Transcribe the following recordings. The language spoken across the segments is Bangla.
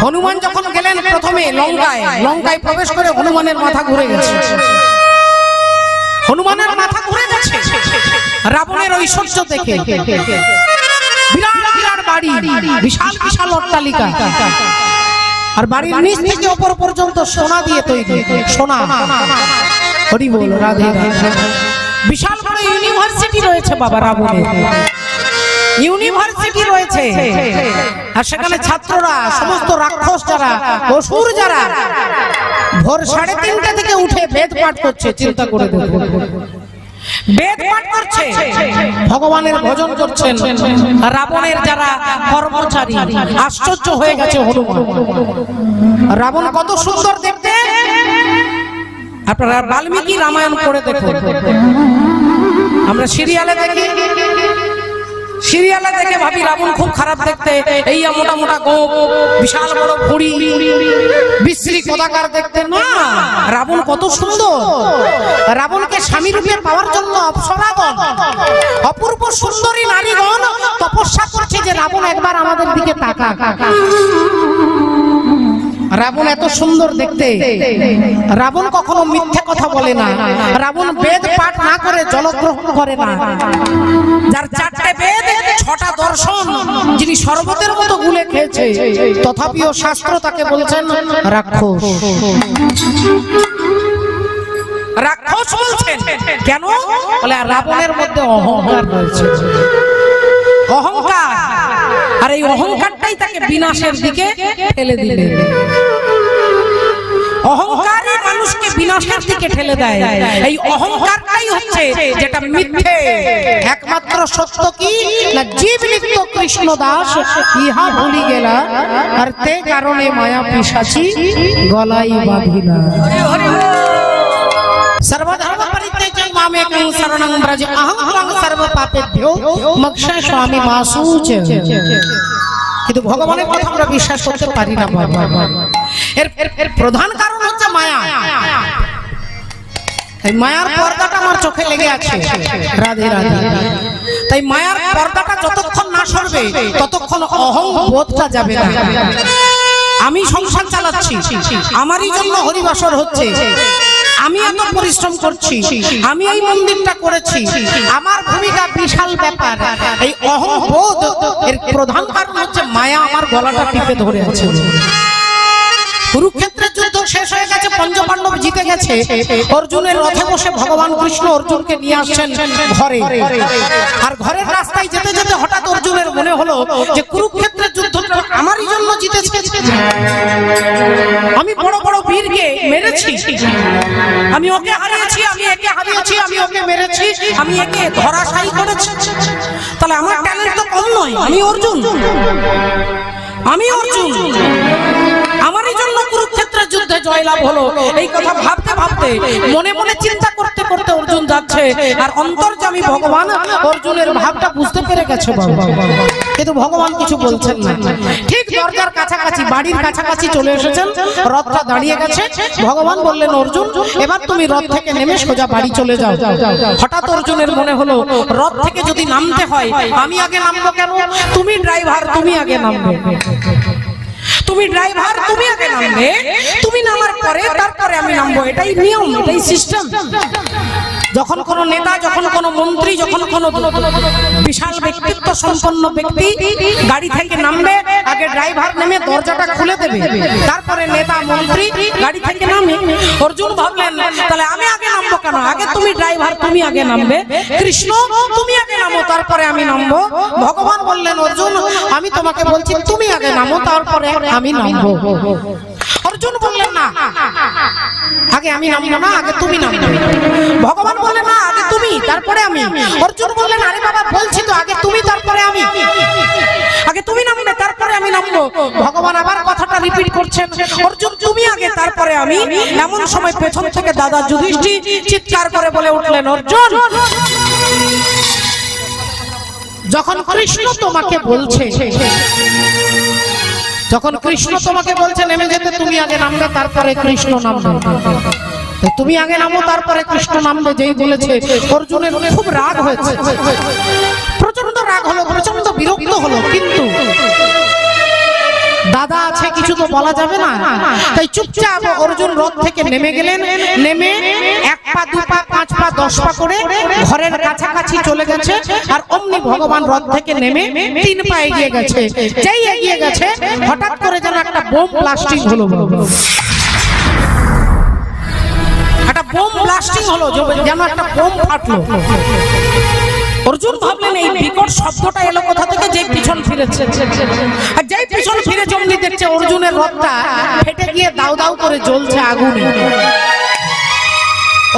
হনুমান যখন গেলেন প্রথমে লঙ্কায় প্রবেশ করে হনুমানের মাথা ঘুরে গেছে। হনুমানের মাথা ঘুরে গেছে রাবণের ঐশ্বর্য দেখে। বিরাট বিরাট বাড়ি, বিশাল বিশাল অট্টালিকা, আর বাড়ির নিচ থেকে উপর পর্যন্ত সোনা দিয়ে তৈরি। সোনা, হরি বল, রাধে রাধে। বিশাল বড় ইউনিভার্সিটি রয়েছে বাবা রাবণের, ইউনিভার্সিটি রয়েছে। আর সেখানে ছাত্ররা, সমস্ত রাক্ষস যারা, অসুর যারা, ভোর 3:30 থেকে উঠে বেদ পাঠ করছে। চিন্তা করে দেখুন, বেদ পাঠ করছে, ভগবানের ভজন করছেন। রাবণের যারা কর্মচারী আশ্চর্য হয়ে গেছে হনুমান। রাবণ কত সুন্দর দেখতে, আপনারা বাল্মীকি রামায়ণ পড়ে দেখুন। আমরা সিরিয়ালে দেখে ভাবি রাবণ খুব খারাপ দেখতে, এই মোটা মোটা গোপ, বিশাল বড় ভুঁড়ি, বিশ্রী কদাকার দেখতে। না, রাবণ কত সুন্দর। রাবণকে স্বামী রূপে পাওয়ার জন্য অপ্সরাগণ, অপূর্ব সুন্দরী নারীগণ তপস্যা করছে যে রাবণ একবার আমাদের দিকে তাকা। রাবণ এত সুন্দর দেখতে। রাবণ কখনো মিথ্যে কথা বলে না। রাবণ বেদ পাঠ না করে জলগ্রহণ করে না। যার 4টে বেদ, 6টা দর্শন, যিনি শরবতের মতো গুলে খেয়েছে, তথাপিও শাস্ত্র তাকে বলছেন রাক্ষস। রাক্ষস বলছেন কেন? বলে রাবণের মধ্যে অহংকার রয়েছে, অহংকার। আর এই অহংকারটাই তাকে বিনাশের দিকে ঠেলে দিলেন। অহংকারই মানুষকে বিনাশের দিকে ঠেলে দেয়। এই অহংকারটাই হচ্ছে যেটা মিথ্যে। একমাত্র সত্য কি না, জীব নিত্য কৃষ্ণ দাস ইহা ভুলি গেলা, আর তে কারণে মায়া পিশাচি গলাই বাঁধিলা। সর্বধর্ম পরিত্যাজ্য মামেকং শরণং ব্রজ, অহং ত্বং সর্ব পাপেভ্যো মোক্ষায় স্বামী মাসুচ। কিন্তু ভগবানের কথা আমরা বিশ্বাস করতে পারি না বাবা। এর প্রধান কারণ হচ্ছে মায়া। এই মায়ার পর্দাটা আমার চোখে লেগে আছে। রাধে রাধে। তাই মায়ার পর্দাটা যতক্ষণ না সরবে ততক্ষণ অহং বোধটা যাবে না। আমি সংসার চালাচ্ছি, আমারই জন্য হরিবাসর হচ্ছে, আমি এত পরিশ্রম করছি, আমি এই মন্দিরটা করেছি, আমার ভূমিকা বিশাল ব্যাপার। এই অহংবোধ এর প্রধান কারণ হচ্ছে মায়া আমার গলাটা টিপে ধরে আছে। কুরুক্ষেত্রের যুদ্ধ শেষ হয়ে গেছে, পঞ্চপাণ্ডব জিতে গেছে। অর্জুনের রথে বসে ভগবান কৃষ্ণ অর্জুনকে নিয়ে আসছেন ঘরে। আর ঘরের রাস্তায় যেতে যেতে হঠাৎ অর্জুনের মনে হলো যে কুরুক্ষেত্রের যুদ্ধটা আমারই জন্য জিতেছে। আমি বড় বড় বীরকে মেরেছি, আমি ওকে হারিয়েছি, আমি একে হারিয়েছি, আমি ওকে মেরেছি, আমি একে ধরাশায়ী করেছি। তাহলে আমার ট্যালেন্ট তো কম নয়, আমি অর্জুন, আমি অর্জুন, আমারই জন্য কুরুক্ষেত্রের যুদ্ধে জয়লাভ হলো। এই কথা ভাবতে ভাবতে, মনে মনে চিন্তা করতে করতে অর্জুন যাচ্ছে। আর অন্তর্যামী ভগবান অর্জুনের ভাবটা বুঝতে পেরে গেছে, কিন্তু ভগবান কিছু বলছেন না। ঠিক দরজার কাছাকাছি, বাড়ির কাছাকাছি চলে এসেছেন, রথটা দাঁড়িয়ে গেছে। ভগবান বললেন, অর্জুন এবার তুমি রথ থেকে নেমে সোজা বাড়ি চলে যাও। হঠাৎ অর্জুনের মনে হলো, রথ থেকে যদি নামতে হয় আমি আগে নামবো কেন? তুমি ড্রাইভার, তুমি আগে নামবে। তুমি ড্রাইভার, তুমি আগে নামবে, তুমি নামার পরে তারপরে আমি নামবো। এটাই নিয়ম, এটাই সিস্টেম। যখন কোন নেতা, যখন কোন মন্ত্রী, যখন কোন বিশাল ব্যক্তিত্ব সম্পন্ন ব্যক্তি গাড়ি থেকে নামবে, আগে ড্রাইভার নেমে দরজাটা খুলে দেবে, তারপরে নেতা মন্ত্রী গাড়ি থেকে নামে। অর্জুন ভাবলেন, তাহলে আমি আগে নামবো কেন? আগে তুমি ড্রাইভার, তুমি আগে নামবে। কৃষ্ণ তুমি আগে নামো, তারপরে আমি নামবো। ভগবান বললেন, অর্জুন আমি তোমাকে বলছি তুমি আগে নামো, তারপরে আমি নামবো। অর্জুন বললেন, না আগে আমি নামবো না, আগে তুমি নামবে। ভগবান বললেন, না আগে তুমি তারপরে আমি। অর্জুন বললেন, আরে বাবা বলছি তো আগে তুমি তারপরে আমি, আগে তুমি নামবে তারপরে আমি নামবো। ভগবান আবার কথাটা রিপিট করছেন, অর্জুন তুমি আগে তারপরে আমি। এমন সময় পেছন থেকে দাদা যুধিষ্ঠির চিৎকার করে বলে উঠলেন, অর্জুন যখন কৃষ্ণ তোমাকে বলছে, যখন কৃষ্ণ তোমাকে বলছে নেমে যেতে, তুমি আগে নামবে তারপরে কৃষ্ণ নামবে। তুমি আগে নামো তারপরে কৃষ্ণ নামবে যেই বলেছে, অর্জুনের খুব রাগ হয়েছে, প্রচন্ড রাগ হলো, প্রচন্ড বিরক্ত হলো। কিন্তু দাদা আছে কিছু তো বলা যাবে না, তাই চুপচাপ অর্জুন রথ থেকে নেমে গেলেন। নেমে 1 পা 2 পা 5 পা 10 পা করে ঘরের কাছাকাছি চলে গেছে। আর অমনি ভগবান রথ থেকে নেমে 3 পা এগিয়ে গেছে। যেই এগিয়ে গেছে হঠাৎ করে যেন একটা বোম ব্লাস্টিং হলো। একটা বোম ব্লাস্টিং হলো, যেন একটা বোম ফাটলো। অর্জুন ভাবলেন এই বিকট শব্দটা এলো কোথা থেকে, যে পিছন ফিরেছে। আর যেই পিছন ফিরে জমনি দেখছে অর্জুনের রথটা ফেটে গিয়ে দাউ দাউ করে জ্বলছে আগুনে।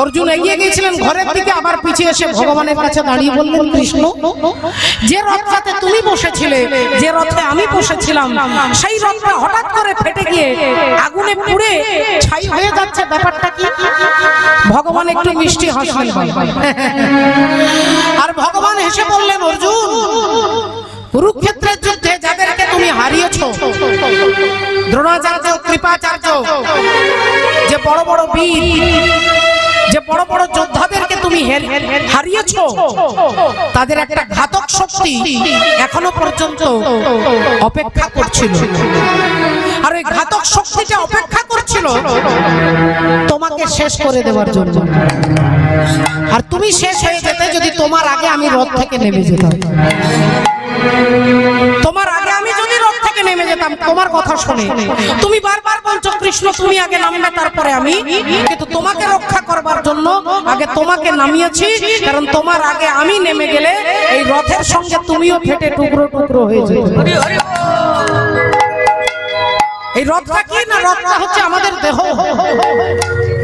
অর্জুন এগিয়ে গিয়েছিলেন ঘরের দিকে, আবার পিছিয়ে এসে ভগবানের কাছে দাঁড়িয়ে বললেন, কৃষ্ণ, যে রথটাতে তুমি বসেছিলে, যে রথে আমি বসেছিলাম, সেই রথটা হঠাৎ করে ফেটে গিয়ে আগুনে পুড়ে ছাই হয়ে যাচ্ছে, ব্যাপারটা কি? ভগবান একটু মিষ্টি হাসলেন। আর ভগবান হেসে বললেন, অর্জুন, কুরুক্ষেত্রের যুদ্ধে যাদেরকে তুমি হারিয়েছো, দ্রোণাচার্য, কৃপাচার্য, যে বড় বড় বীর, যে বড় বড় যোদ্ধাদেরকে তুমি হারিয়েছো, তাদের একটা ঘাতক শক্তি এখনো পর্যন্ত অপেক্ষা করছিল। আর ওই ঘাতক শক্তিটা অপেক্ষা করছিল তোমাকে শেষ করে দেওয়ার জন্য। আর তুমি শেষ হয়ে যেতে যদি তোমার আগে আমি রথ থেকে নেমে যেতাম। তোমার আগে আমি যদি রথ থেকে নেমে যেতাম, তোমার কথা শুনে তুমি বারবার বলছো কৃষ্ণ তুমি আগে নামবে তারপরে আমি, কিন্তু তোমাকে রক্ষা করবার জন্য আগে তোমাকে নামিয়েছি। কারণ তোমার আগে আমি নেমে গেলে এই রথের সঙ্গে তুমিও ফেটে টুকরো টুকরো হয়ে যেতে। এই রথটা কি না, রথটা হচ্ছে আমাদের দেহ।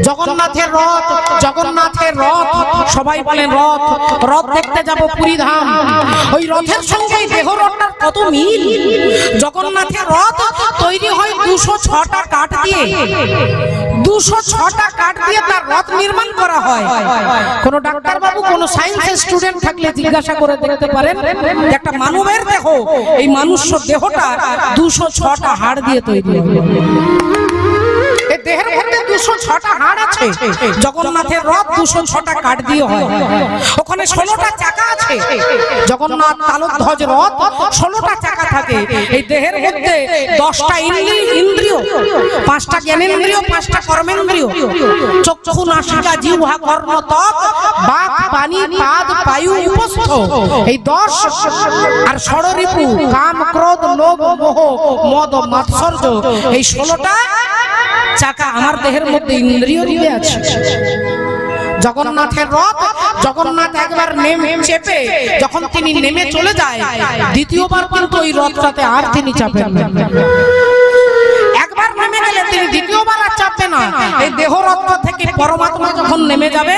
জগন্নাথের রথ, জগন্নাথের রথ, সবাই বলেন রথ, রথ দেখতে যাব পুরী ধাম। ওই রথের সঙ্গে এই দেহ রথটার কত মিল। জগন্নাথের রথ তৈরি হয় 206টা কাঠ দিয়ে, 206টা কাঠ দিয়ে তার রথ নির্মাণ করা হয়। কোন ডাক্তার বাবু, কোন সায়েন্সের স্টুডেন্ট থাকলে জিজ্ঞাসা করে দেখতে পারেন, একটা মানবের দেহ, এই মানুষ্য দেহটা 206টা হাড় দিয়ে তৈরি। এই দেহের মধ্যে 206টা হাড় আছে। জগন্নাথের রথ 206টা কাঠ দিয়ে হয়। ওখানে 16টা চাকা আছে। জগন্নাথ তালধ্বজ রথ 16টা চাকা থাকে। এই দেহের মধ্যে 10টা ইন্দ্রিয়, 5টা জ্ঞানেন্দ্রিয়, 5টা কর্মেন্দ্রিয়, চক্ষু, নাসিকা, জিহ্বা, কর্ণ, ত্বক, বাক, পানি, পাদ, বায়ু, উপস্থ, এই 10 আর ষড়রিপু, কাম, ক্রোধ, লোভ, মোহ, মদ, মাৎসর্য, এই 16টা চাকা আমার দেহের মধ্যে ইন্দ্রিয় দিয়ে আছে। জগন্নাথের রথ, জগন্নাথ একবার নেমে চেপে যখন তিনি নেমে চলে যায়, দ্বিতীয়বার কিন্তু ওই রথটাতে আর তিনি চাপেন না। একবার নেমে গেলে তিনি দ্বিতীয়বার আর চাপবে না। এই দেহ রথটা থেকে পরমাত্মা যখন নেমে যাবে,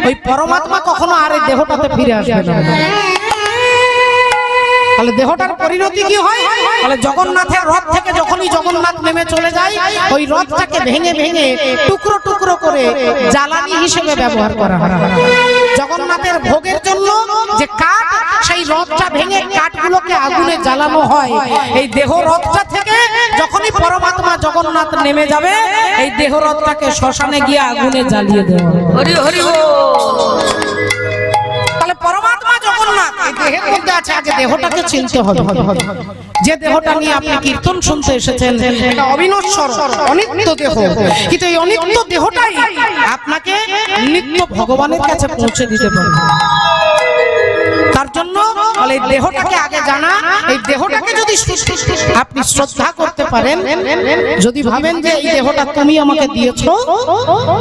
ওই পরমাত্মা কখনো আর এই দেহটাতে ফিরে আসবে না। তাহলে দেহটার পরিণতি কি হয়? তাহলে জগন্নাথের রথ থেকে যখনই জগন্নাথ নেমে চলে যায়, ওই রথটাকে ভেঙে ভেঙে টুকরো টুকরো করে জ্বালানি হিসেবে ব্যবহার করা হয়। জগন্নাথের ভোগের জন্য যে কাঠ, সেই রথটা ভেঙে কাঠগুলোকে আগুনে জ্বালানো হয়। এই দেহ রথটা থেকে যখনই পরমাত্মা জগন্নাথ নেমে যাবে, এই দেহ রথটাকে শ্মশানে গিয়ে আগুনে জ্বালিয়ে দেওয়া। হরি হরি বল। তাহলে পরমাত্মা জগন্নাথ এই দেহের মধ্যে আছে, আগে দেহটাকে চিনতে হবে। যে দেহটা নিয়ে আপনি কীর্তন শুনতে এসেছেন, এটা অবিনশ্বর অনিত্য দেহ, কিন্তু এই অনিত্য দেহটাই আপনাকে নিত্য ভগবানের কাছে পৌঁছে দিতে পারে। তার জন্য এই দেহটাকে আগে জানা, এই দেহটাকে যদি আপনি শ্রদ্ধা করতে পারেন, যদি ভাবেন যে এই দেহটা তুমি আমাকে দিয়েছো,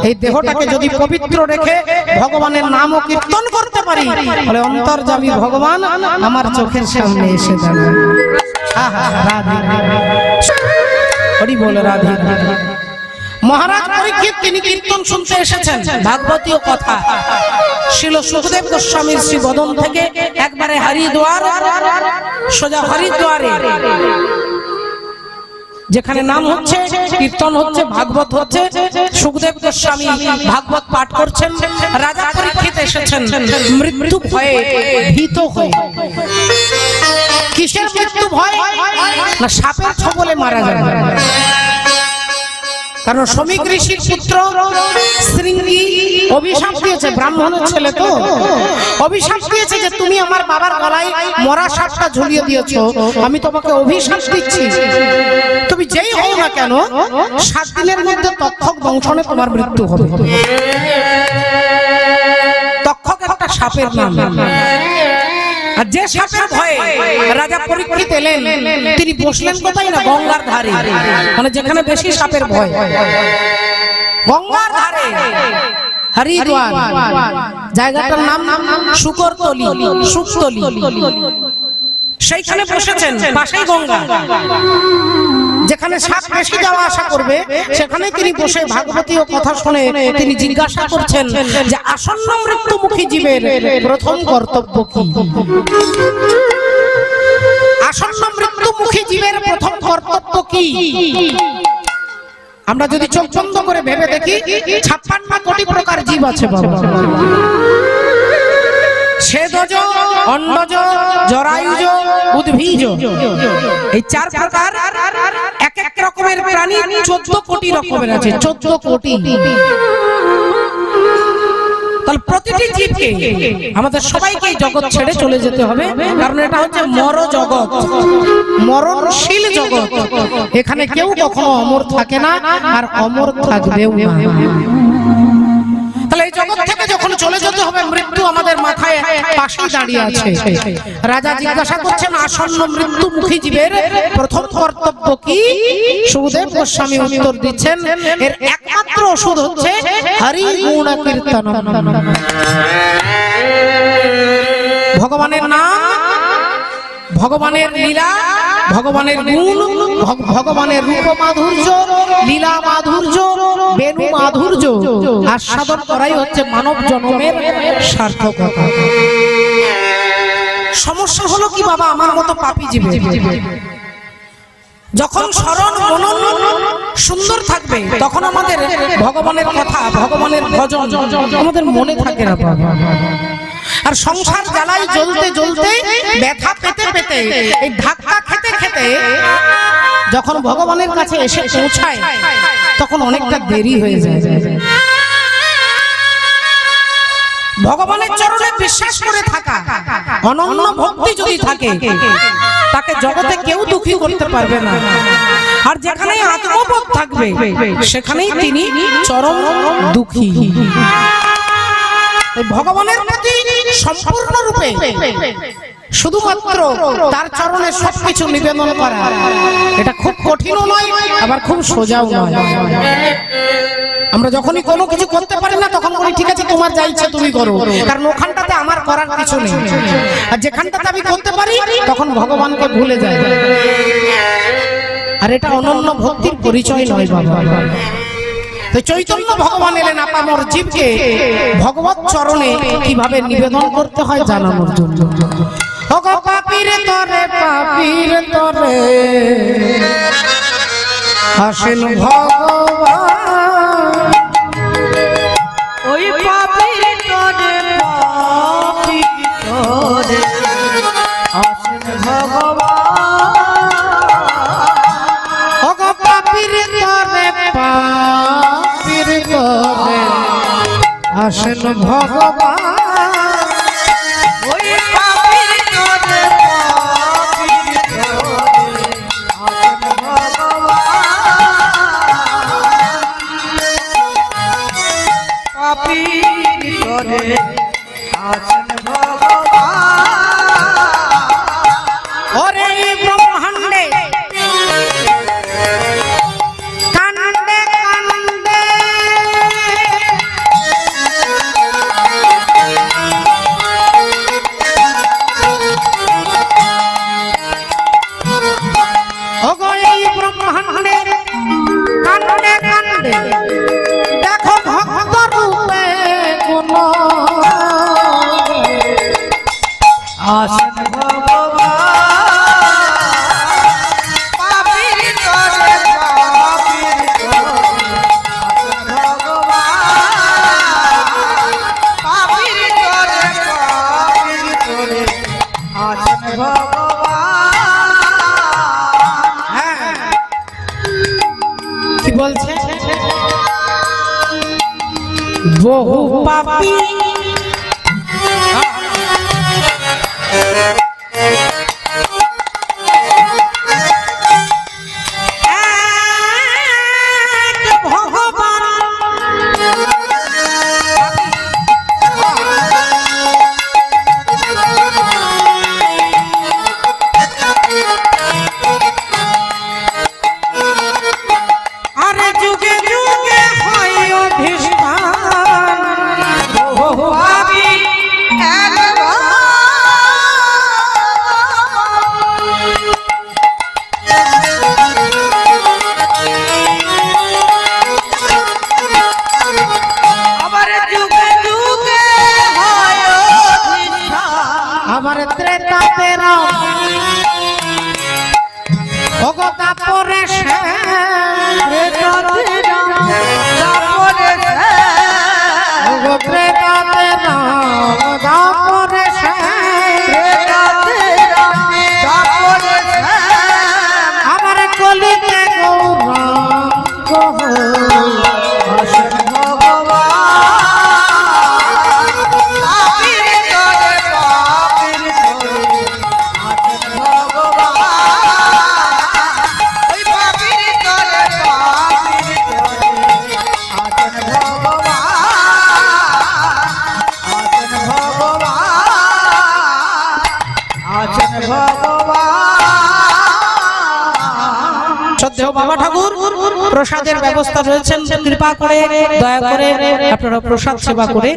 এই দেহটাকে যদি পবিত্র রেখে ভগবানের নাম ও কীর্তন করতে পারি, তাহলে অন্তর্যামী ভগবান আমার চোখের সামনে এসে যাবে। রাধে হরি বল, রাধে। মহারাজ পরীক্ষিত তিনি কীর্তন শুনতে এসেছেন, ভাগবতীয় কথা। শিল সুখদেব গোস্বামীর শ্রী বদন থেকে একবারে হরিদ্বার, সোজা হরিদ্বারে, যেখানে নাম হচ্ছে, কীর্তন হচ্ছে, ভাগবত হচ্ছে, সুখদেব গোস্বামী ভাগবত পাঠ করছেন। রাজা পরীক্ষিত এসেছেন মৃত্যু ভয়ে ভীত হয়ে। কিসের মৃত্যু ভয়? না সাপের ছবলে মারা যাবে। কারণ শ্রমিক ঋষির পুত্র শৃঙ্গি অভিশাপ দিয়েছে, ব্রাহ্মণের ছেলে তো অভিশাপ দিয়েছে যে তুমি আমার বাবার গলায় মরা সাপটা ঝুলিয়ে দিয়েছো, আমি তোমাকে অভিশাপ দিচ্ছি, তুমি যেই হও না কেন 7 দিনের মধ্যে তক্ষক দংশনে তোমার মৃত্যু হবে। তক্ষক একটা সাপের নাম। আর যে সাপের ভয়ে রাজা পরীক্ষিত এলেন, তিনি বসলেন কোথায় না গঙ্গার ধারে, মানে যেখানে বেশি সাপের ভয়, গঙ্গার ধারে হরিদ্বার, জায়গাটার নাম শুকরতলি, শুকতলি, সেইখানে বসেছেন, পাশেই গঙ্গা, যেখানে সাপ বেশি যাওয়া আসা করবে সেখানে তিনি বসে ভাগবতীয় কথা শুনে তিনি জিজ্ঞাসা করছেন যে আসন্ন মৃত্যুমুখী জীবের প্রথম কর্তব্য কি? আসন্ন মৃত্যুমুখী জীবের প্রথম কর্তব্য কি? আমরা যদি চোখ বন্ধ করে ভেবে দেখি 56 কোটি প্রকার জীব আছে বাবা। ছেদজ, অন্ডজ, জরায়ুজ, উদ্ভিজ, এই 4 প্রকার এক এক রকমের প্রাণী 14 কোটি রকমের আছে, 14 কোটি। তাহলে প্রতিটি জীবকে আমাদের সবাইকে জগৎ ছেড়ে চলে যেতে হবে, কারণ এটা হচ্ছে মর জগৎ, মরণশীল জগৎ। এখানে কেউ কখনো অমর থাকে না, আর অমর থাকবেও না। তাহলে এই জগৎ থেকে যখন চলে যেতে হবে, মৃত্যু আমাদের মাথায় পাশেই দাঁড়িয়ে আছে। রাজা জিজ্ঞাসা করছেন আসন্ন মৃত্যুমুখী জীবের প্রথম কর্তব্য কি? সুখদেব গোস্বামী উত্তর দিচ্ছেন এর একমাত্র ওষুধ হচ্ছে হরি গুণ কীর্তন। ভগবানের নাম, ভগবানের লীলা, ভগবানের গুণ, ভগবানের রূপ মাধুর্য, লীলা মাধুর্য, বেনু মাধুর্য আস্বাদন করাই হচ্ছে মানব জন্মের সার্থকতা। সমস্যা হলো কি বাবা, আমার মতো পাপী জীবে যখন স্মরণ মনন সুন্দর থাকবে তখন আমাদের ভগবানের কথা, ভগবানের ভজন আমাদের মনে থাকে না বাবা। আর সংসার জ্বালাই জ্বলতে জ্বলতে, ব্যথা পেতে পেতে, এই ধাক্কা খেতে খেতে যখন ভগবানের কাছে এসে পৌঁছায় তখন অনেকটা দেরি হয়ে যায়। ভগবানের চরণে বিশ্বাস করে থাকা, অনন্য ভক্তি যদি থাকে তাকে জগতে কেউ দুঃখী করতে পারবে না। আর যেখানে আত্মবোধ থাকবে সেখানেই তিনি চরম দুঃখী। ভগবানের প্রতি সম্পূর্ণ রূপে শুধুমাত্র তার চরণে সবকিছু নিবেদন করা, এটা খুব কঠিনও নয়, আবার খুব সোজাও নয়। আমরা যখনই কোনো কিছু করতে পারি না তখন বলি ঠিক আছে তোমার যা ইচ্ছা তুমি করো, কারণ ওখানটাতে আমার করার কিছু নেই। আর যেখানটাতে আমি করতে পারি তখন ভগবানকে ভুলে যাই। আর এটা অনন্য ভক্তির পরিচয় নয় বাবা। তো চৈতন্য ভগবান এলেন আপামর জীবকে ভগবত চরণে কিভাবে নিবেদন করতে হয় জানানোর জন্য। ওগো পাপীর তরে, পাপীর তরে আসেন ভগবান, ওই পাপীর তরে, পাপীর তরে আসেন ভগবান। ওগো পাপীর তরে, পাপীর তরে আসেন ভগবান, ওই পাপীর তরে, পাপীর তরে আসেন ভগবান, পাপীর তরে আসেন ভগবান। ওরে ব্রহ্মাণ্ডে কান্দে কান্দে ওগো এই ব্রহ্মাণ্ডে কান্দে কান্দে দেখো ভক্ত রূপে কোন আসেন কি বলছে বহু পাপী বাবা ঠাকুর প্রসাদের ব্যবস্থা রয়েছেন, কৃপা করে দয়া করে আপনারা প্রসাদ সেবা করে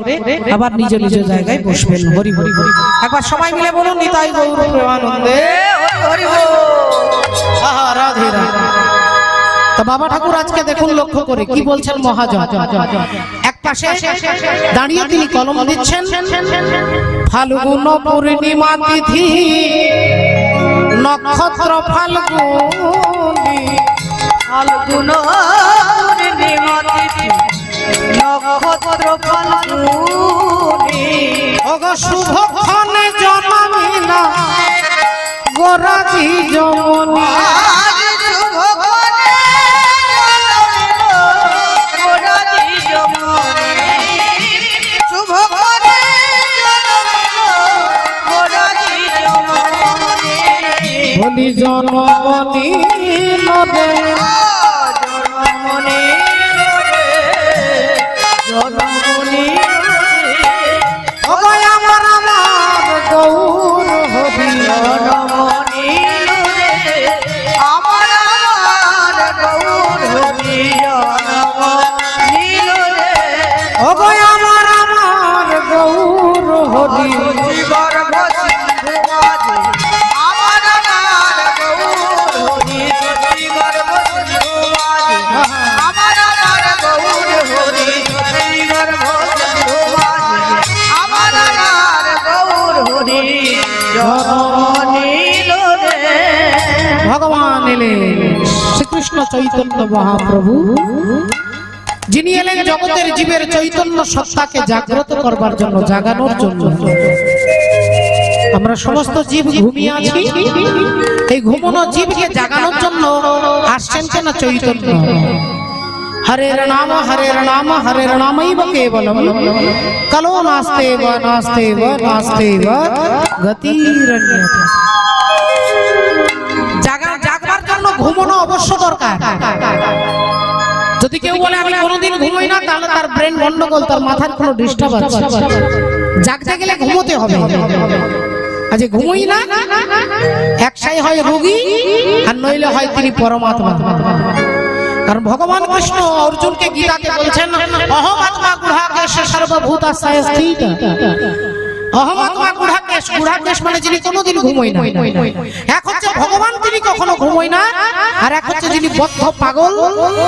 আবার নিজ নিজ জায়গায় বসবেন। হরি হরি হরি, একবার সবাই মিলে বলুন নিতাই গৌর প্রেমানন্দে হরি হরি। আহা রাধে রাধে। তো বাবা ঠাকুর আজকে দেখুন লক্ষ্য করে কি বলছেন মহাজন। এক পাশে দাঁড়িয়ে তিনি কলম দিচ্ছেন, ফাল্গুন পূর্ণিমা তিথি নক্ষত্র ফাল্গুনি, ফাল্গুন পূর্ণিমা তিথি নক্ষত্র ফাল্গুনি, ওগো শুভক্ষণে জন্মিলা গোরাদি যমুনা, বলি জনমনি নদে জনমনি জনমনি ওগো আমার আমার গৌর হরি জনমনি আমার আমার গৌর হরি জনমনি ওগো আমার আমার গৌর হরি ভগবান এলেন শ্রীকৃষ্ণ চৈতন্য মহাপ্রভু, যিনি এলেন জগতের জীবের চৈতন্য সত্তাকে জাগ্রত করবার জন্য, জাগানোর জন্য। আমরা সমস্ত জীব ঘুমিয়ে আছি, এই ঘুমানো জীবকে জাগানোর জন্য আসছেন কেন চৈতন্য। হরের নাম হরের নামৈব কেবলম কলো নাস্তেব নাস্তেব নাস্তেব গতিরন্যথা। জাগবার জন্য ঘুমানো অবশ্য দরকার। যদি কেউ বলে আমি কোনোদিন ঘুমাই না, তাহলে তার ব্রেন গন্ডগোল, তার মাথার কোনো ডিস্টার্ব আছে। জাগতে গেলে ঘুমোতে হবে। আজ ঘুমোই না, একসাই হয় রোগী আর নইলে হয় তিনি পরমাত্মা। কারণ ভগবান কৃষ্ণ অর্জুনকে গীতাতে বলছেন অহমাত্মা গুঢ়াকেশ সর্বভূতাশ্রয়ে স্থিত। অহমাত্মা গুঢ়াকেশ, গুঢ়াকেশ মানে যিনি কোনোদিন ঘুমোয় না। এক হচ্ছে ভগবান, তিনি কখনো ঘুমোয় না, আর এক হচ্ছে যিনি বদ্ধ পাগল,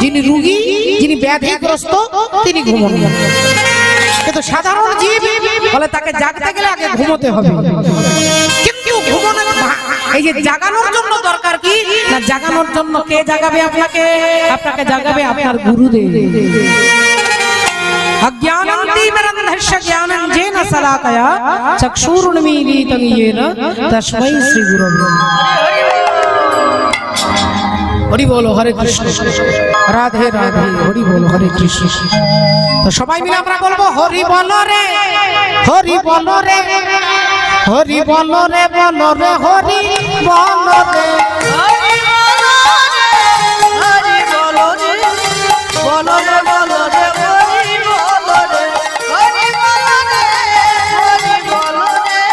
যিনি রোগী, যিনি ব্যাধিগ্রস্ত, তিনি ঘুমোন না। কিন্তু সাধারণ জীব বলে তাকে জাগতে গেলে আগে ঘুমোতে হবে। কিন্তু ঘুমানোর এই যে জাগানোর জন্য দরকার কি না, জাগানোর জন্য কে জাগাবে আপনাকে? আপনাকে জাগাবে আপনার গুরুদেব। অজ্ঞানান্তিমিরন্ধস্য জ্ঞানং যেন শলাকয়া চক্ষুরুন্মীলিতং येन তস্मै শ্রী গুরবে। হরি বলো হরে কৃষ্ণ, রাধে রাধে, হরি বলো হরে কৃষ্ণ। তো সবাই মিলে আমরা বলবো হরি বল রে, হরি বল রে, হরি বল রে, বল রে, হরি বল রে, হরি বল রে, বল রে, বল রে, হরি বল রে, হরি বল রে, হরি বল রে,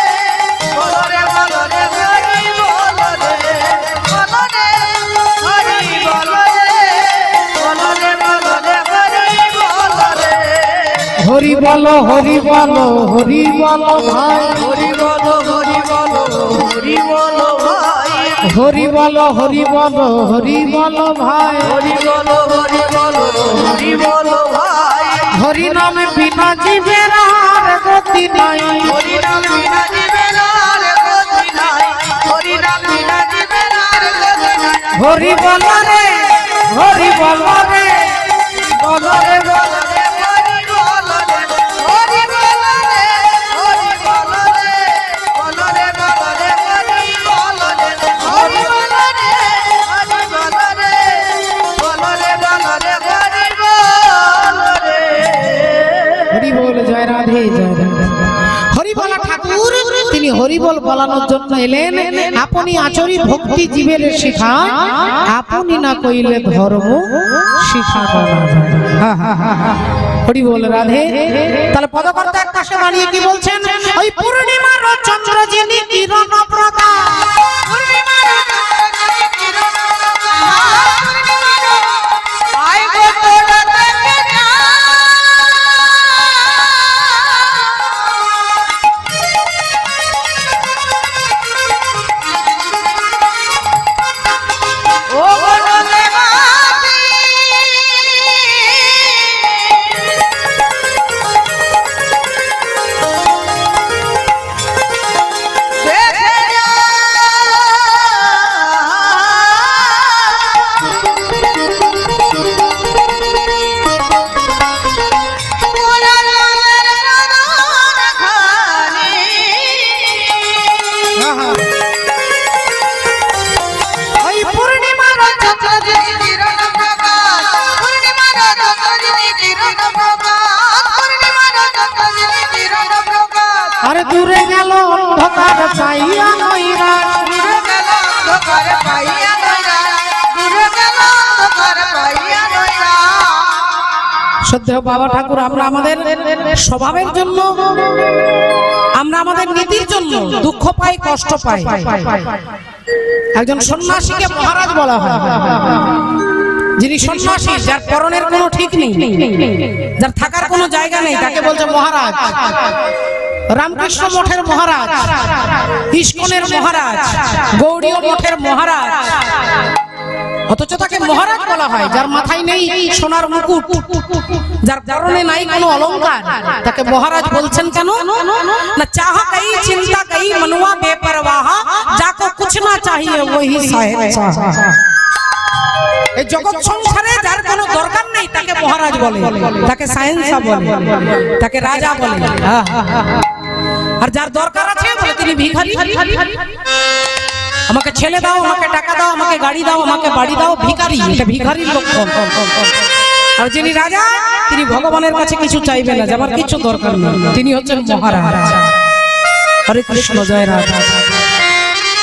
বল রে, বল রে, হরি বল রে, বল রে, হরি বল রে, বল রে, বল রে, হরি বল রে। হরি বল, হরি বল, হরি বল ভাই, হরি বল, হরি বল, হরি বল ভাই, হরি বল, হরি বল, হরি বল ভাই, হরি বল, হরি বল, হরি বল ভাই, হরি নামে বিনা জীবের আর গতি নাই, হরি নাম বিনা জীবের আর গতি নাই, হরি নাম বিনা জীবের আর গতি নাই। হরি বল রে, হরি বল রে, বল রে, বল রে, হরি বল রে, হরি বল রে, হরি বল রে, বল রে, বল রে, হরি বল রে, হরি বল রে, হরি বল রে, বল রে, বল রে, হরি বল রে। হরি বল, জয় রাধে, জয় রাধে। হরি বলা ঠাকুর তিনি হরিবল বলানোর জন্য এলেন। আপনি আচরি ভক্তি জীবের শিখা, আপনি না কইলে ধর্ম শিখানো না যায়। হরি বল রাধে। তাহলে পদকর্তা এক পাশে দাঁড়িয়ে কি বলছেন? ওই পূর্ণিমার চন্দ্র যিনি কিরণ প্রতাপ, পূর্ণিমার চন্দ্র যিনি কিরণ প্রতাপ, পূর্ণিমার আই গো তোরা দেখে যা। ও বনলে বাসি দেখে যা। মোরা লালের রাধার খানি। ওই পূর্ণিমার চন্দ্র যিনি কিরণ প্রকাশ, পূর্ণিমার চন্দ্র যিনি কিরণ প্রকাশ, পূর্ণিমার চন্দ্র যিনি কিরণ প্রকাশ। আরে দূরে গেল অন্ধকার চাইয়া নৈরাশ, দূরে গেল অন্ধকার পাইয়া নৈরাশ, দূরে গেল অন্ধকার পাইয়া নৈরাশ। শ্রদ্ধেয় বাবা ঠাকুর, আমরা আমাদের স্বভাবের জন্য, আমরা আমাদের নীতির জন্য দুঃখ পাই, কষ্ট পাই। একজন সন্ন্যাসীকে মহারাজ বলা হয়, যিনি সন্ন্যাসী, যার পরনের কোনো ঠিক নেই, যার থাকার কোনো জায়গা নেই, তাকে বলছে মহারাজ। রামকৃষ্ণ মঠের মহারাজ, ইস্কনের মহারাজ, গৌড়ীয় মঠের মহারাজ, অথচ তাকে মহারাজ বলা হয়। যার মাথায় নেই সোনার মুকুট, যার পরনে নাই কোনো অলংকার, তাকে মহারাজ বলছেন কেন? না চাহ কই চিন্তা কই মনুয়া বেপরवाह, যাকো কুছ না চাহিয়ে ওহি সাহেব। এই জগৎ সংসারে যার কোনো দরকার নেই তাকে মহারাজ বলে, তাকে সায়েন্সা বলে, তাকে রাজা বলে। আর যার দরকার আছে বলে তিনি ভিখারি। আমাকে ছেলে দাও, আমাকে টাকা দাও, আমাকে গাড়ি দাও, আমাকে বাড়ি দাও, ভিখারি। এটা ভিখারির লক্ষণ। আর যিনি রাজা তিনি ভগবানের কাছে কিছু চাইবে না, আমার কিছু দরকার নেই, তিনি হচ্ছেন মহারাজ। হরে কৃষ্ণ, জয় রাধা।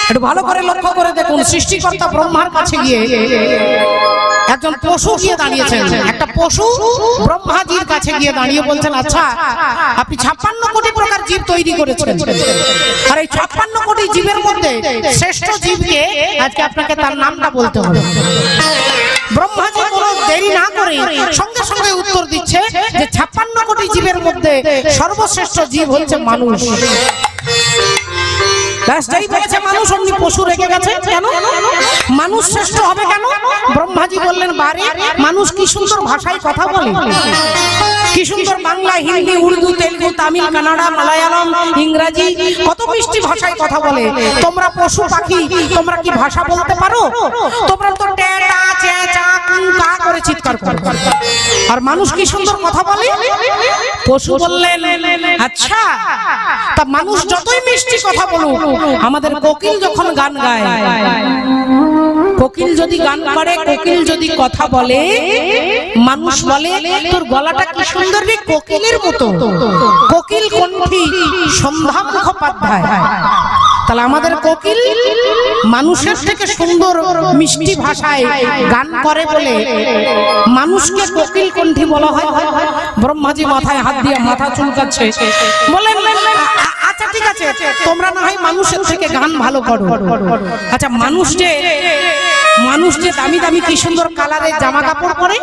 একটু ভালো করে লক্ষ্য করে দেখুন, সৃষ্টিকর্তা ব্রহ্মার কাছে গিয়ে একজন পশু গিয়ে দাঁড়িয়েছেন। একটা পশু ব্রহ্মাজির কাছে গিয়ে দাঁড়িয়ে বলছেন, আচ্ছা আপনি 56 কোটি প্রকার জীব তৈরি করেছেন, আর এই 56 কোটি জীবের মধ্যে শ্রেষ্ঠ জীবকে আজকে আপনাকে তার নামটা বলতে হবে। ব্রহ্মাজি কোনো দেরি না করে সঙ্গে সঙ্গে উত্তর দিচ্ছে যে 56 কোটি জীবের মধ্যে সর্বশ্রেষ্ঠ জীব হচ্ছে মানুষ। যাই বলেছে মানুষ, অমনি পশু রেগে গেছে। কেন মানুষ শ্রেষ্ঠ হবে কেন? ব্রহ্মাজি বললেন, বারে মানুষ কি সুন্দর ভাষায় কথা বলে, কি সুন্দর বাংলা, হিন্দি, উর্দু, তেলুগু, তামিল, কানাডা, মালায়ালম, ইংরাজি, কত মিষ্টি ভাষায় কথা বলে। তোমরা পশু পাখি, তোমরা কি ভাষা বলতে পারো? তোমরা তো টেটা চেঁচা কুঙ্কা করে চিৎকার করো। আর মানুষ কি সুন্দর কথা বলে। পশু বললেন, আচ্ছা তা মানুষ যতই মিষ্টি কথা বলুক, আমাদের কোকিল যখন গান গায়, কোকিল যদি গান করে, কোকিল যদি কথা বলে, মানুষ বলে তোর গলাটা কি সুন্দর রে, কোকিলের মতো। কোকিল কণ্ঠী সন্ধ্যা মুখোপাধ্যায়। তাহলে আমাদের কোকিল মানুষের থেকে সুন্দর মিষ্টি ভাষায় গান করে বলে মানুষকে কোকিল কণ্ঠী বলা হয়। ব্রহ্মাজি মাথায় হাত দিয়ে মাথা চুলকাচ্ছে, বলেন আচ্ছা ঠিক আছে, তোমরা না হয় মানুষের থেকে গান ভালো করো। আচ্ছা মানুষ যে দামি দামি কি সুন্দর কালারের জামা কাপড় পরে,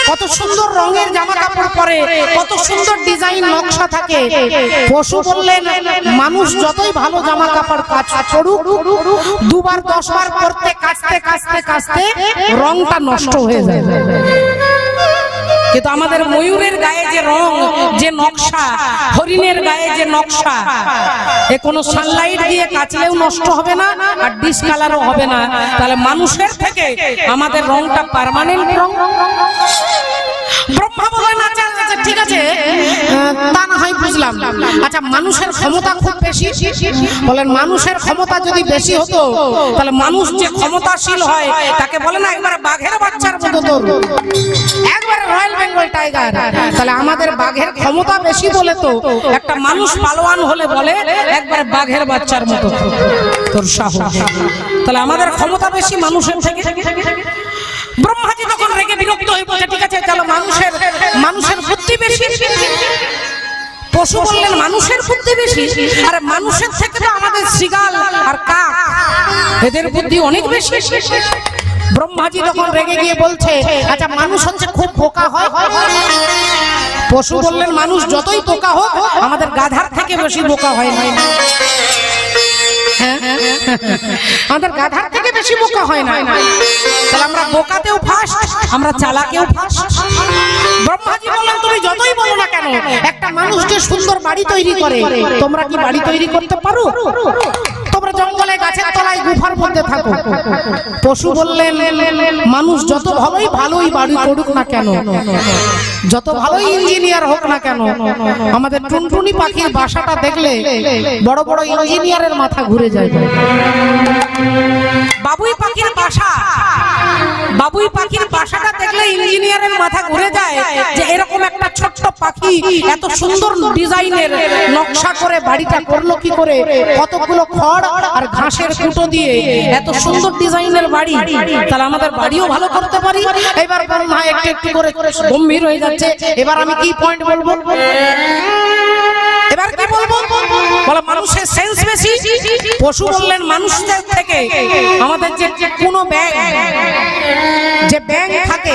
কত সুন্দর রঙের জামা কাপড় পরে, কত সুন্দর ডিজাইন নকশা থাকে। পশু বললেন মানুষ যতই ভালো জামা কাপড় কাজ করুক, দুবার 10 বার পরতে কাচতে কাচতে কাচতে রংটা নষ্ট হয়ে যায়। কিন্তু আমাদের ময়ূরের গায়ে যে রং, যে নকশা, হরিণের গায়ে যে নকশা, এ কোনো সানলাইট দিয়ে কাচলেও নষ্ট হবে না, আর ডিসকালারও হবে না। তাহলে মানুষের থেকে আমাদের রংটা পার্মানেন্ট রং। ব্রহ্মা বলেন আচ্ছা ঠিক আছে, তা না হয় বুঝলাম। আচ্ছা মানুষের ক্ষমতা খুব বেশি, বলেন মানুষের ক্ষমতা যদি বেশি হতো তাহলে মানুষ যে ক্ষমতাশীল হয় তাকে বলে না একবার বাঘের বাচ্চার মতো তোর, একবার রয়্যাল বেঙ্গল টাইগার। তাহলে আমাদের বাঘের ক্ষমতা বেশি বলে তো একটা মানুষ পালোয়ান হলে বলে একবার বাঘের বাচ্চার মতো তোর সাহস। তাহলে আমাদের ক্ষমতা বেশি মানুষের থেকে। ব্রহ্মাজি তখন রেগে বিরক্ত হয়ে বলছে ঠিক আছে চলো মানুষের বুদ্ধি বেশি। পশু বললেন মানুষের বুদ্ধি বেশি, আর মানুষের থেকে তো আমাদের শৃগাল আর কাক, এদের বুদ্ধি অনেক বেশি। ব্রহ্মাজি তখন রেগে গিয়ে বলছে আচ্ছা মানুষ হচ্ছে খুব বোকা হয়। পশু বললেন মানুষ যতই বোকা হোক আমাদের গাধার থেকে বেশি বোকা হয় না। আমাদের গাধার থেকে বেশি বোকা হয় না। তাহলে আমরা বোকাতেও ফার্স্ট, আমরা চালাকেও ফার্স্ট। ব্রহ্মাজি বললেন তুমি যতই বলো না কেন, একটা মানুষ যে সুন্দর বাড়ি তৈরি করে, তোমরা কি বাড়ি তৈরি করতে পারো? তোমরা জঙ্গলে গাছের তলায় গুফার মধ্যে থাকো। পশু বললেন মানুষ যত ভালোই বাড়ি করুক না কেন, যত ভালোই ইঞ্জিনিয়ার হোক না কেন, আমাদের টুনটুনি পাখির বাসাটা দেখলে বড় বড় ইঞ্জিনিয়ারের মাথা ঘুরে যায়। বাবুই পাখির বাসা, বাবুই পাখির বাসাটা দেখলে ইঞ্জিনিয়ারের মাথা ঘুরে যায় যে এরকম একটা ছোট্ট পাখি এত সুন্দর ডিজাইনের নকশা করে বাড়িটা করলো কি করে, কতগুলো খড় আর ঘাসের কুটো দিয়ে এত সুন্দর ডিজাইনের বাড়ি। তাহলে আমাদের বাড়িও ভালো করতে পারি। এবার ব্রহ্মা একটু একটু করে গম্ভীর হয়ে যাচ্ছে। এবার আমি কি পয়েন্ট বলবো, এবার কি বলবো? বলে মানুষের সেন্স বেশি। পশু বললেন মানুষদের থেকে আমাদের যে কোনো ব্যাঙ, যে ব্যাঙ থাকে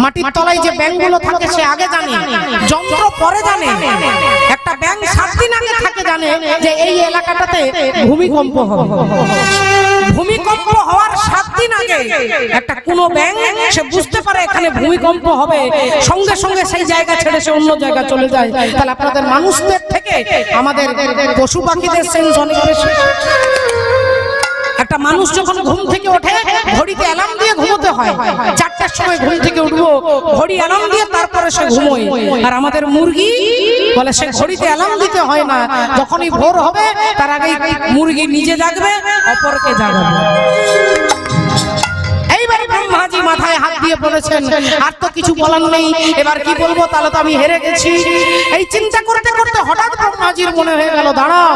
মাটির তলায়, যে ব্যাঙগুলো থাকে সে আগে জানে, যন্ত্র পরে জানে। একটা ব্যাঙ 7 দিন আগে থাকে জানে যে এই এলাকাটাতে ভূমিকম্প হবে। ভূমিকম্প হওয়ার 7 দিন আগে একটা কোনো ব্যাঙ সে বুঝতে পারে এখানে ভূমিকম্প হবে, সঙ্গে সঙ্গে সেই জায়গা ছেড়ে সে অন্য জায়গা চলে যায়। তাহলে আপনাদের মানুষদের থেকে আমাদের পশু পাখিদের সেন্স অনেক বেশি। একটা মানুষ যখন ঘুম থেকে ওঠে ঘড়িতে অ্যালার্ম দিয়ে ঘুমোতে হয়, 4টার সময় ঘুম থেকে উঠবো, ঘড়ি অ্যালার্ম দিয়ে তারপরে সে ঘুমোয়। আর আমাদের মুরগি বলে সে ঘড়িতে অ্যালার্ম দিতে হয় না, যখনই ভোর হবে তার আগেই মুরগি নিজে জাগবে, অপরকে জাগাবে। এইবারে ব্রহ্মাজি মাথায় হাত দিয়ে বলেছেন আর তো কিছু বলার নেই, এবার কি বলবো, তাহলে তো আমি হেরে গেছি। এই চিন্তা করতে করতে হঠাৎ ব্রহ্মাজির মনে হয়ে গেল দাঁড়াও,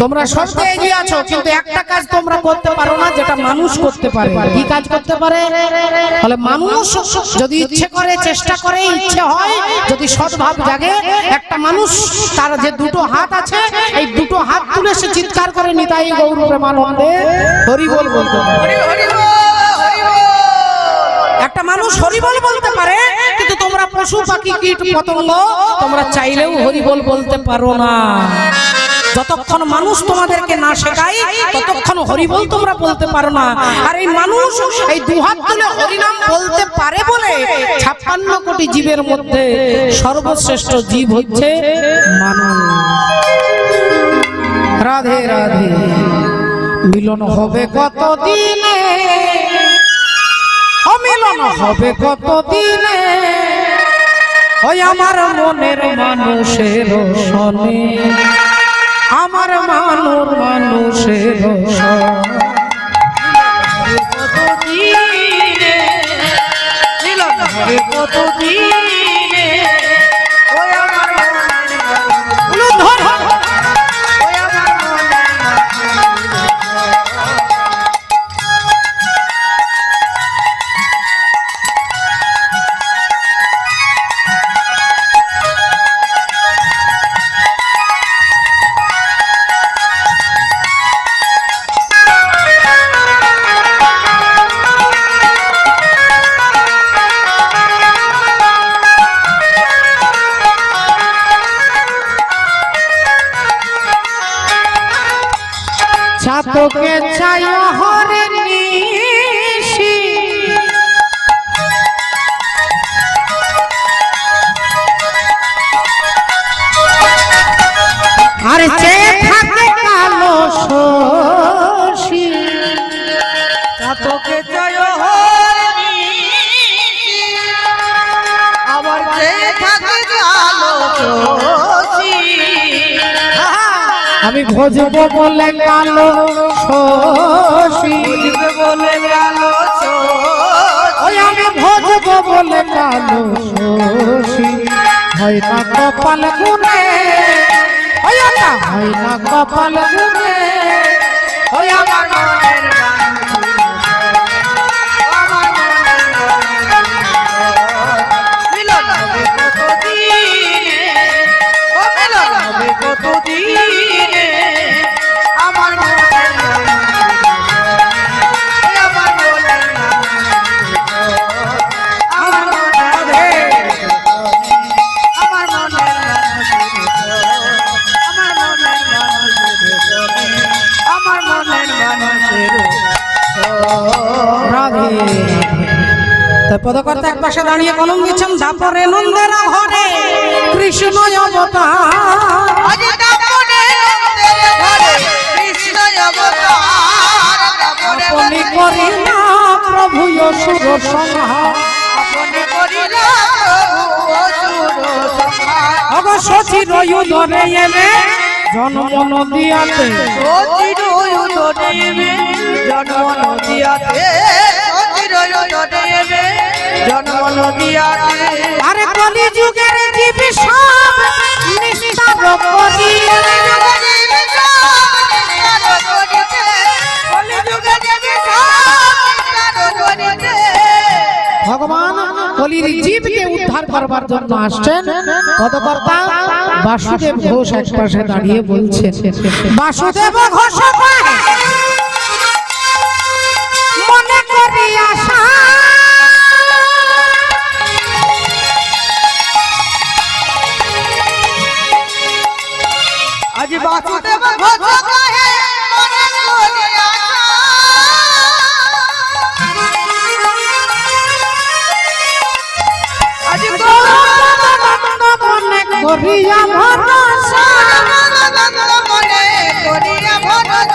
তোমরা সবটা এগিয়ে আছো কিন্তু একটা কাজ তোমরা করতে পারো না যেটা মানুষ করতে পারে। কি কাজ করতে পারে? বলে মানুষ যদি ইচ্ছে করে, চেষ্টা করে, ইচ্ছে হয়, যদি সদ্ভাব জাগে, একটা মানুষ তার যে 2টো হাত আছে এই 2টো হাত তুলে সে চিৎকার করে নিতাই গৌর প্রেমানন্দে হরি বল বলতে পারে। একটা মানুষ হরি বল বলতে পারে, কিন্তু তোমরা পশু পাখি কীট পতঙ্গ তোমরা চাইলেও হরি বল বলতে পারো না। যতক্ষণ মানুষ তোমাদেরকে না শেখায় ততক্ষণ হরিবল তোমরা বলতে পারো না। আর এই মানুষ এই 2 হাত তুলে হরিনাম বলতে পারে বলে 56 কোটি জীবের মধ্যে সর্বশ্রেষ্ঠ জীব হচ্ছে মানুষ। রাধে রাধে। মিলন হবে কত দিনে, অমিলন হবে কত দিনে, ওই আমার মনের মানুষের সনে। আমার মানুর মানুষের কতদিনে মিলন হবে কতদিনে ওই আমার মনের ধর ওই আমার তোকে চাই হরে নিশি আর চেয়ে থাকে কালো শশী তোকে চাই হরে নিশি আবার চেয়ে থাকে কালো শশী আমি ভজব বলে কালো শশী বলে কালো ওই আমি ভজব বলে কালো শশী হয় না কপাল গুনে ওই না হয় না কপাল গুনে ওই আমার মনের মিলন হবে কতদিনে ও মিলন হবে কতদিনে আমার মনের আমার মনের আমার মনের আমার মনের আমার মনের মানুষের রাধে তাই পদকর্তা এক পাশে দাঁড়িয়ে কলম দিচ্ছেন দাপরে নন্দের ঘরে কৃষ্ণ অবতার আজ দাপরে নন্দের ঘরে কৃষ্ণ অবতার আপনি করিলা প্রভু অসুর সংহার আপনি করিলা প্রভু অসুর সংহার অগ শশীর উদরে এলে জন্ম নদিয়াতে শশীর উদরে এলে জন্ম নদিয়াতে শশীর উদরে এলে জন্ম নদিয়াতে আরে কলি যুগের জীব সব নিস্তার করি ভগবান কলির জীবকে উদ্ধার করবার জন্য আসছেন পদকর্তা বাসুদেব ঘোষ এক পাশে দাঁড়িয়ে বলছেন বাসুদেব ঘোষ মনে করি আশা আজ বাসুদেব ঘোষ কহে মনে করি আশা আজ মনে করিয়া ভরসা মনে করিয়া ভরসা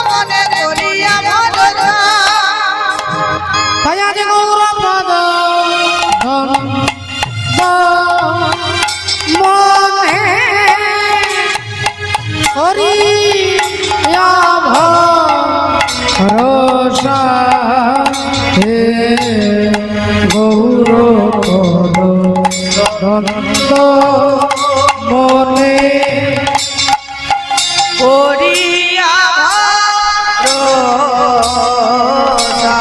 মনে করিয়া ভরসা তাই আজ গৌরপদ মনে করিয়া ভরসা হে গৌরপদ দন্ত মনে করিয়া ভরসা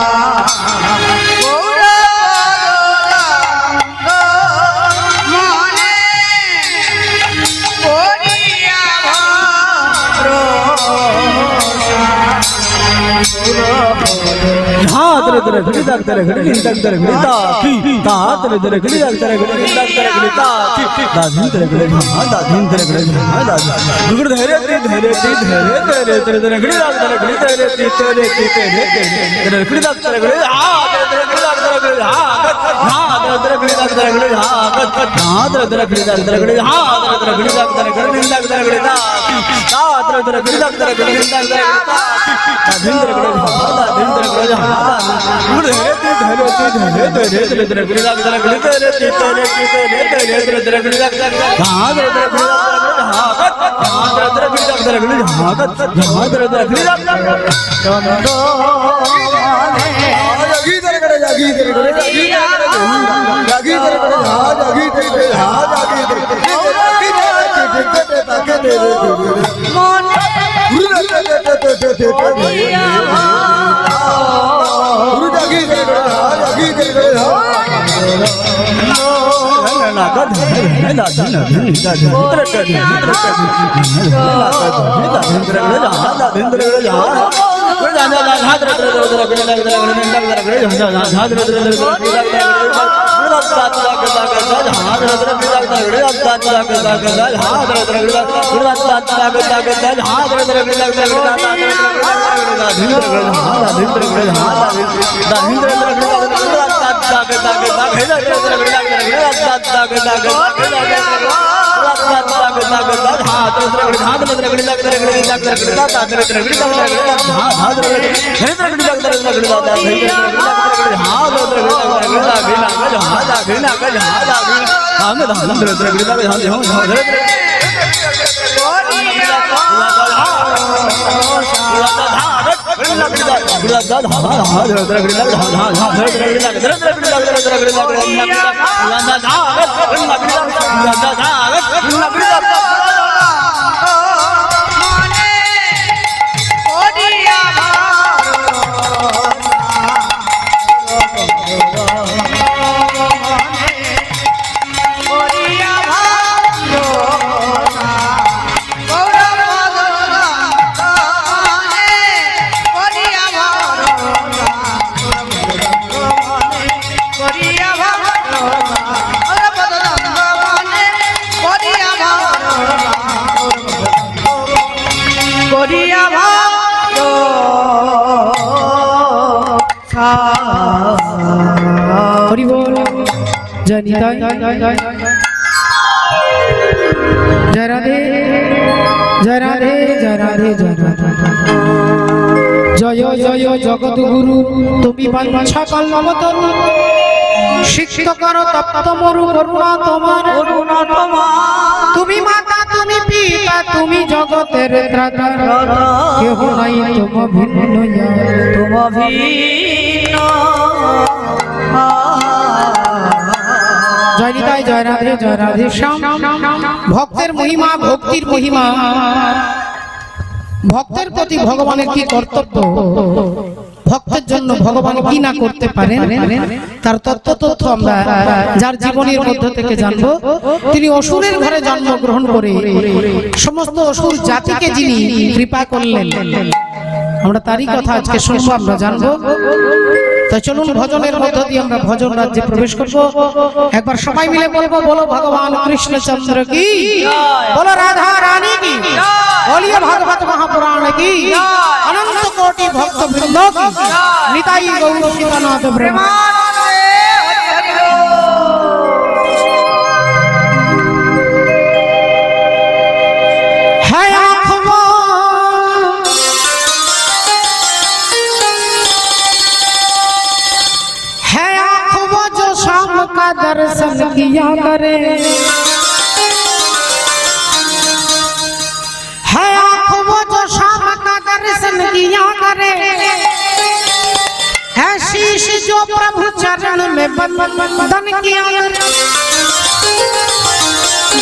মনে করিয়া tere gidi dag tere gidi dag tere gidi ta ki ta tere gidi dag tere gidi dag tere gidi ta ki da dhin tere gidi ha da dhin tere gidi ha da dugur dhere tere gidi dag tere gidi tere gidi dag tere gidi ha tere gidi dag tere gidi ha na tere gidi dag tere gidi ha na tere gidi dag tere gidi ha tere gidi dag tere gidi ta ki ta tere gidi dag tere gidi dag tere gidi ta ki da dhin tere gidi ha da dhin tere जय राधे जय राधे जय राधे जय राधे जय जय जगत गुरु তুমি বাঞ্ছা কল্পতরু শিক্ষিত করো তপ্ত মরু করুণা তোমার তুমি মাতা তুমি পিতা তুমি জগতের ত্রাতা কেহ নাই তোম ভিন্ন তোম ভিন্ন জয় নিতাই জয় রাধে শ্যাম ভক্তের মহিমা ভক্তির মহিমা ভক্তের প্রতি ভগবানের কি কর্তব্য ভক্তের জন্য ভগবান কি না করতে পারেন তার তথ্য আমরা যার জীবনের মধ্য থেকে জানবো। তিনি অসুরের ঘরে জন্মগ্রহণ করে সমস্ত অসুর জাতিকে যিনি কৃপা করলেন আমরা তারই কথা আজকে শুনবো আমরা জানবো। তো চলুন ভজনের মধ্য দিয়ে আমরা ভজন রাজ্যে প্রবেশ করবো। একবার সবাই মিলে বলবো বলো ভগবান কৃষ্ণচন্দ্র কি বলো রাধা রানী কি বলিয়ে ভাগবত মহাপুরাণ কি অনন্ত কোটি ভক্ত বৃন্দ কি নিতাই গৌর শিবনাথ ব্রহ্ম का दर्शन किया करे है आँखों वो जो शाम का दर्शन किया करे है शीश जो प्रभु चरण में बंधन किया करे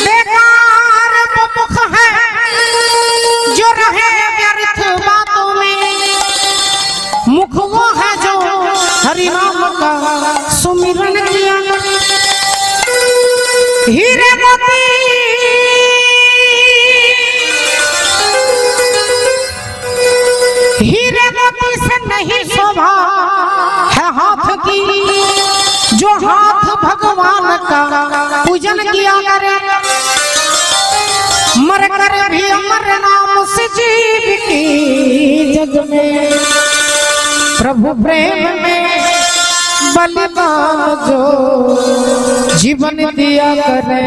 बेकार वो मुख है जो रहे व्यर्थ बातों में मुख वो है जो हरि नाम का सुमिरन किया हीरे मोती से नहीं शोभा है हाथ की जो हाथ भगवान का पूजन किया करे मर कर भी अमर नाम से जीव की जग में प्रभु प्रेम में बलिदान जो जीवन दिया करे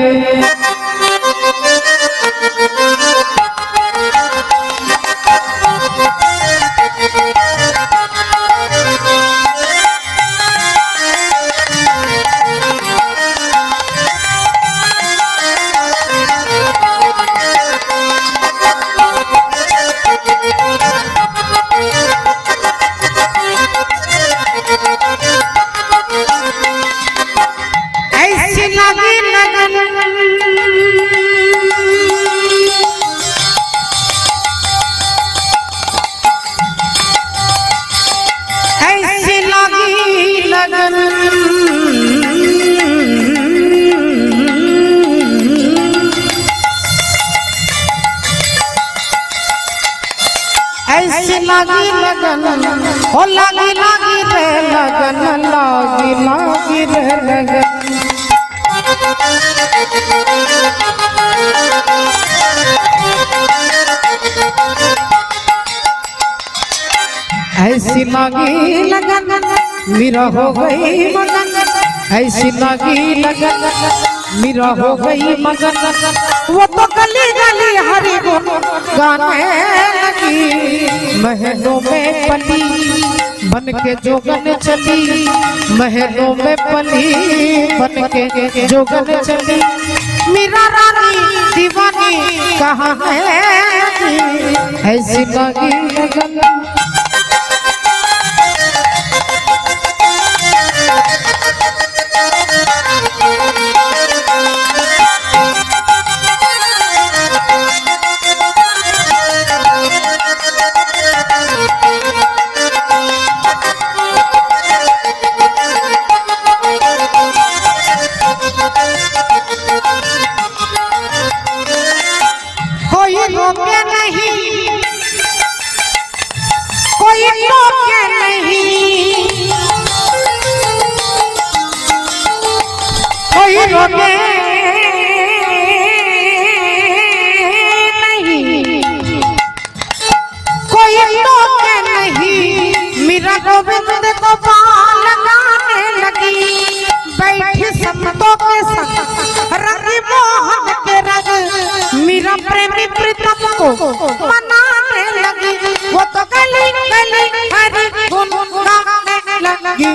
ऐसी लागी लगन ओ लागी लागी रे लगन लागी लागी रे लगन ऐसी लागी लगन मेरा हो गई मगन ऐसी लागी लगन मेरा हो गई मगन वो तो गली गली हरी गुन गाने लगी महलों में पली बन के जोगन चली महलों में पली बन के जोगन चली मेरा रानी दीवानी कहाँ है ऐसी लागी लगन मनाने लगी वो तो गली गली हरी गुनगुनाने लगी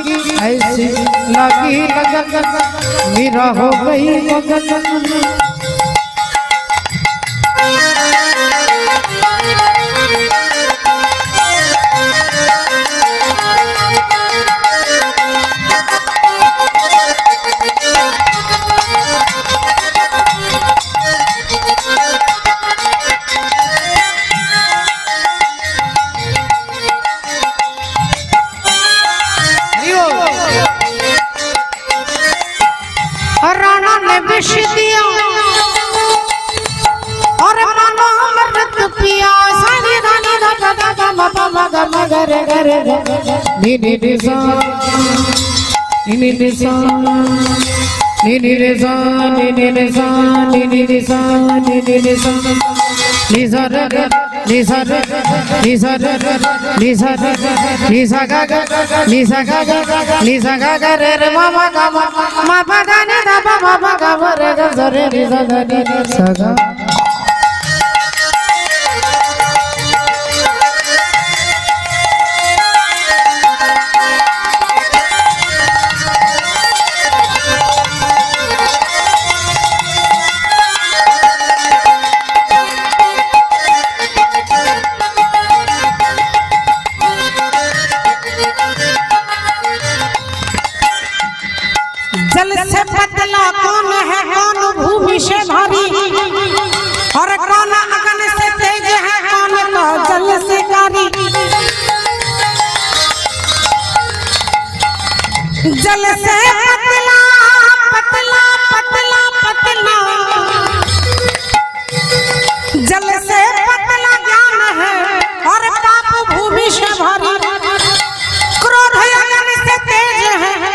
ऐसी लगी लगन मेरा हो गई मगन राणा ने विष दिया और मानो अमृत पिया सारी रानी दा दा दा बाबा मगर मगर रे नी नी नी सा नी नी नी सा नी नी नी सा नी नी नी सा नी नी नी सा नी नी नी सा नी सा रे नी सा रे नी सा रे नी सा रे नी सा गा गा नी सा गा गा नी सा गा गा रे रे मा मा गा मा पा गा नी दा मा मा गा रे गा सा रे नी सा गा नी सा गा जल से पतला कौन है कौन भूमि से भारी और कौन अगन से तेज है कौन तो जल से कारी जल से पतला पतला पतला पतला जल से पतला ज्ञान है और पाप भूमि से भारी क्रोध अगन से तेज है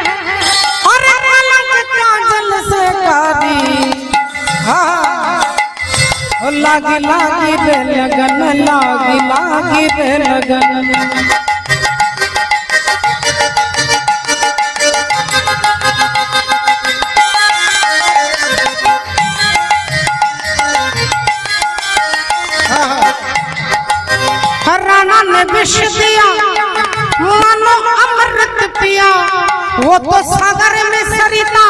लागी लागी रे लगन लागी लागी रे लगन राणा ने विष दिया मानो अमृत पिया वो तो सागर में सरिता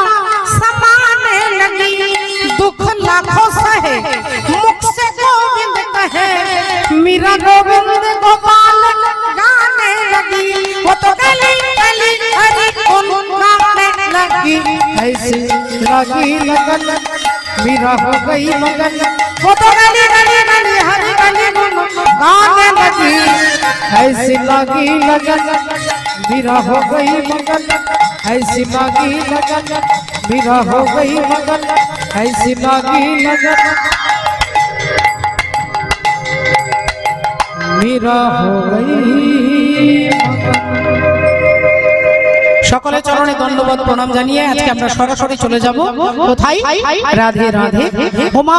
समाने लगी दुख लाखों सहे मुख से गोविंद कहे मेरा गोविंद गोपाल गाने लगी वो तो गली गली हरी गुनगुनाने लगी ऐसी लगी लगन मेरा हो गई मगन वो तो गली गली गली हरी गली गुनगुनाने लगी ऐसी लगी लगन मेरा हो गई मगन ऐसी लगी लगन मेरा हो गई मगन ऐसी लागी लगन मेरा हो गई। সকলে চরণে দণ্ডবত প্রণাম জানিয়ে আজকে আমরা সরাসরি চলে যাব কোথায়? রাধে রাধে। ওমা